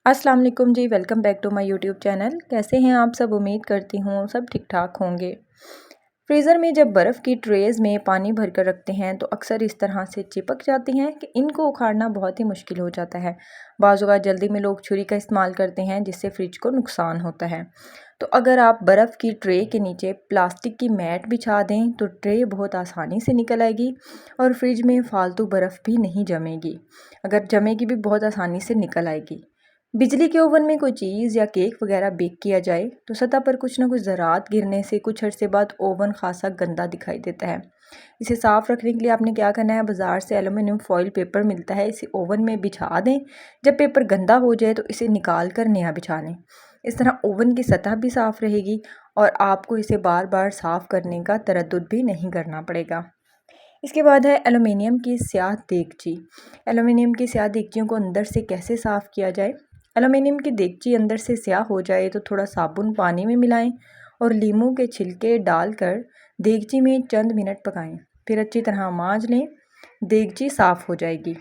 अस्सलाम वालेकुम जी, welcome back to my YouTube channel. कैसे हैं आप सब? उम्मीद करती हूँ सब ठीक ठाक होंगे। फ्रीज़र में जब बर्फ़ की ट्रेज़ में पानी भर कर रखते हैं तो अक्सर इस तरह से चिपक जाती हैं कि इनको उखाड़ना बहुत ही मुश्किल हो जाता है। बाज़ औक़ात जल्दी में लोग छुरी का इस्तेमाल करते हैं जिससे फ्रिज को नुकसान होता है। तो अगर आप बर्फ़ की ट्रे के नीचे प्लास्टिक की मैट बिछा दें तो ट्रे बहुत आसानी से निकल आएगी और फ्रिज में फ़ालतू बर्फ़ भी नहीं जमेगी। अगर जमेगी भी बहुत आसानी से निकल आएगी। बिजली के ओवन में कोई चीज़ या केक वगैरह बेक किया जाए तो सतह पर कुछ ना कुछ ज़रात गिरने से कुछ अरसे बाद ओवन खासा गंदा दिखाई देता है। इसे साफ़ रखने के लिए आपने क्या करना है, बाज़ार से एलुमिनियम फॉइल पेपर मिलता है, इसे ओवन में बिछा दें। जब पेपर गंदा हो जाए तो इसे निकाल कर नया बिछा लें। इस तरह ओवन की सतह भी साफ़ रहेगी और आपको इसे बार बार साफ़ करने का तरद्दुद भी नहीं करना पड़ेगा। इसके बाद है एलुमिनियम की स्याह देगची। एलुमिनियम की स्याह देगचियों को अंदर से कैसे साफ़ किया जाए? एलुमिनियम की देगची अंदर से स्याह हो जाए तो थोड़ा साबुन पानी में मिलाएं और नींबू के छिलके डालकर देगची में चंद मिनट पकाएं। फिर अच्छी तरह मांज लें, देगची साफ़ हो जाएगी।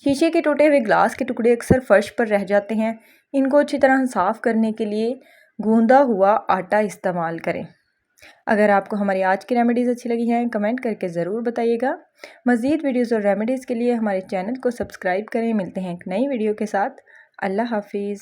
शीशे के टूटे हुए ग्लास के टुकड़े अक्सर फर्श पर रह जाते हैं। इनको अच्छी तरह साफ़ करने के लिए गूंदा हुआ आटा इस्तेमाल करें। अगर आपको हमारी आज की रेमेडीज़ अच्छी लगी हैं कमेंट करके ज़रूर बताइएगा। मज़ीद वीडियोज़ और रेमेडीज़ के लिए हमारे चैनल को सब्सक्राइब करें। मिलते हैं एक नई वीडियो के साथ। अल्लाह हाफिज़।